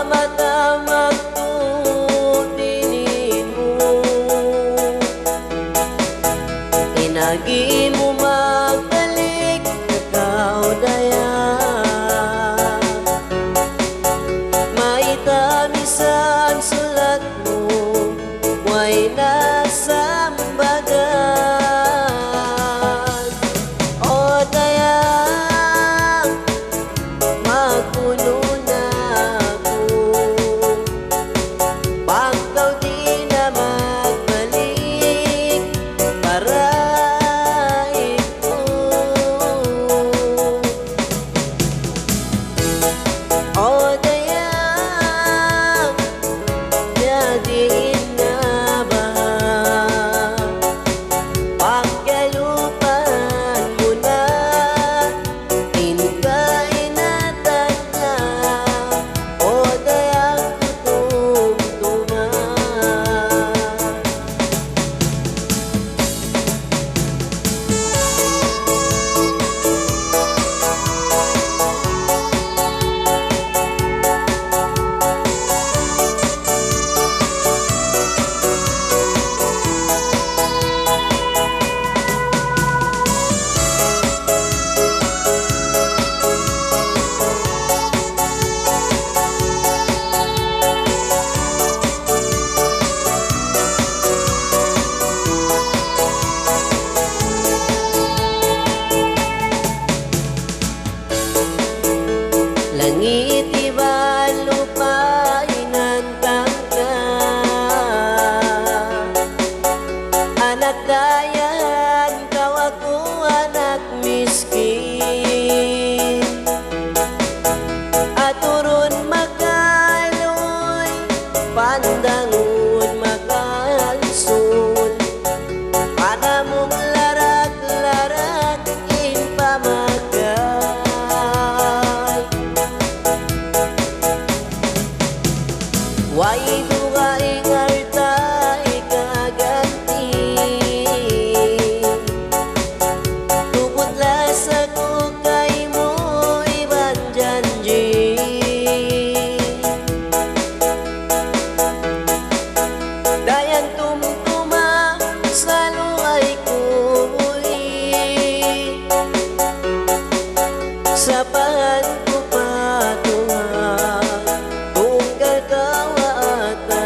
mata magtutinin mo, inagi mo magbalik ikaw daya, maitamisan sulat mo may nasambagan. O daya magpuno na ako pagkaw di na magbalik para ito. O daya yadiin na ba pagkalupan mo na inkainatan na. O daya kutumtuman langit iba lupa inantangka, anak dayan kau aku anak miskin, aturun makaloy pandangun makalsun, panamong larak-larak in pamagay. Way dugaing arta ikaganti, tuputlas ako kay mo iban janji, dayan tumtuma sa luay ko muli, sa pahan ko patungan tunggal kawatan.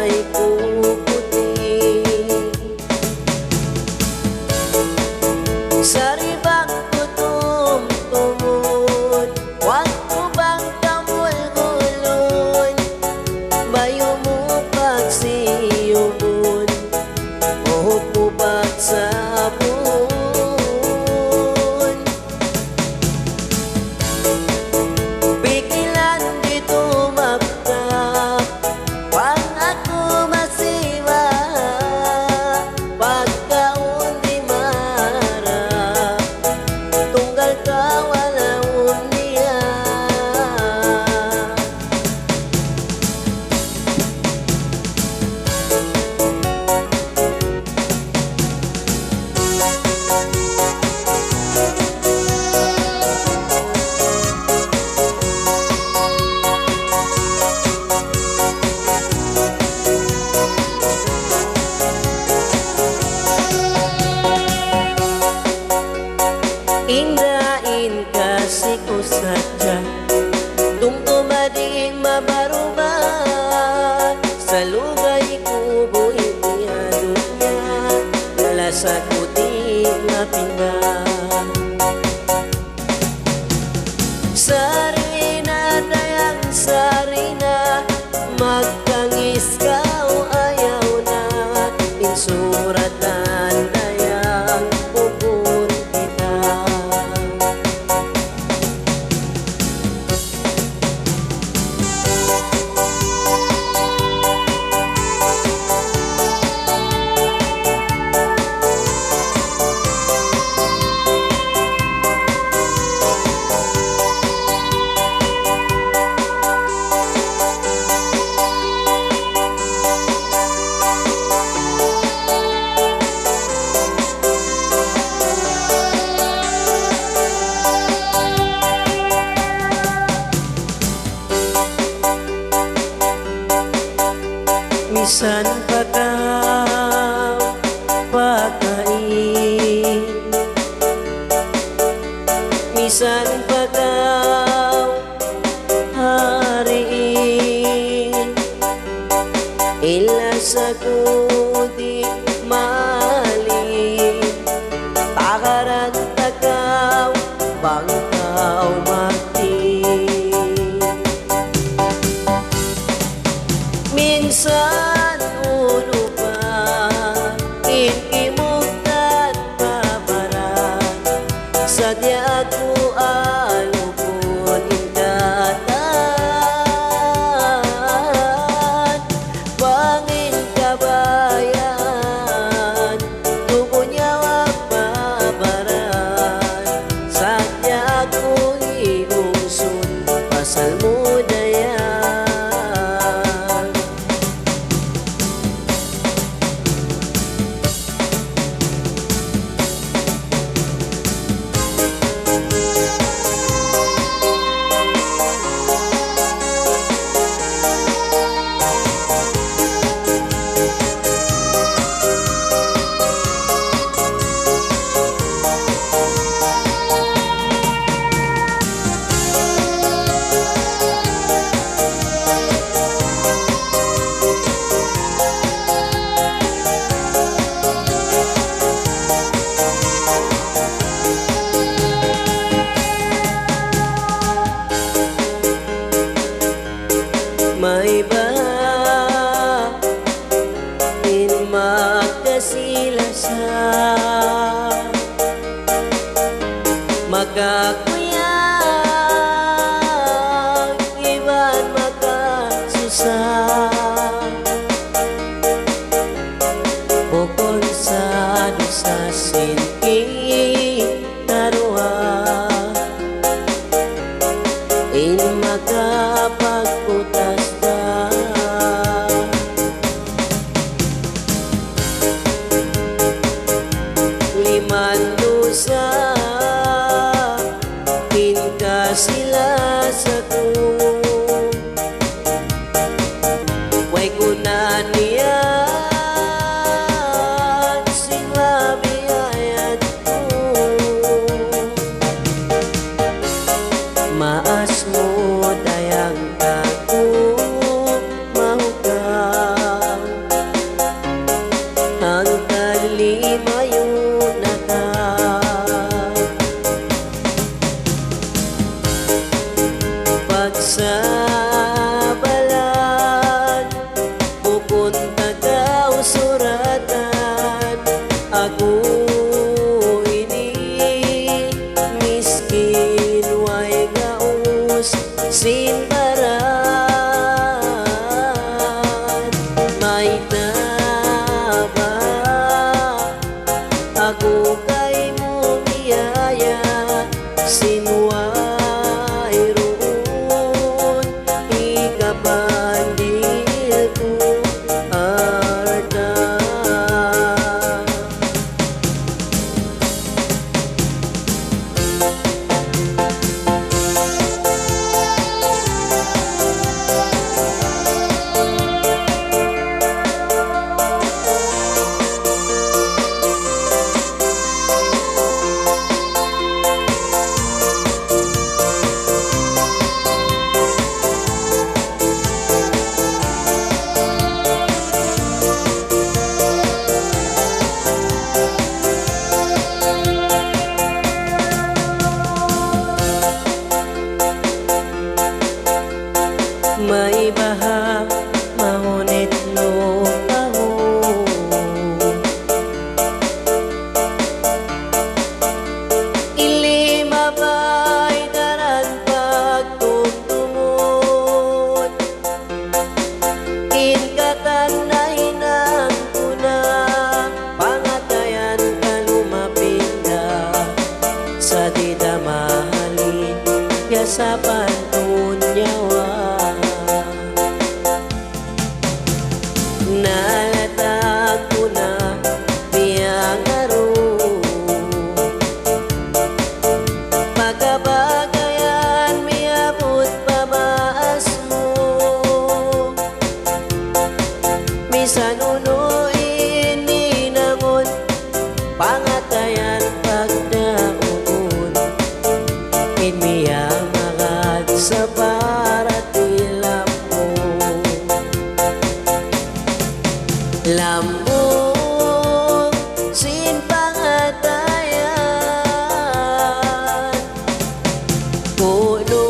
Misan pagkaw pagkain, misan pagkaw hariin, ilas ako di malin, takaran takaw bangkaw martin. Minsan ulo pa inimugtan pabaran, sadya ko alupon indatan. Bangin kabayan tukunya wag pabaran, sadya ko iungsun pasal mo dayan. May baha in magkasilasa, magkakuyang iban magkasusa, bukod sa dusa sinki naruha, in magkapagputas na. Limandusa inka sila sa ko, way kunan niyan sila biyayat ko. Maas mo dayang ako mahugaw, ang kalimayo na ka. Pagsabalan pupunta ka usuratan, ako ini miskin way gaus simbaran. May taba ako kay mo biyaya, sinuway roon ikapandil ko arda. May baha mahunit lupaho, ilima ba'y daran pagtumtumot, inkatanay ng kuna, pangatayan kalumapinda, sa dida mahalin yasapan tunyawa. puno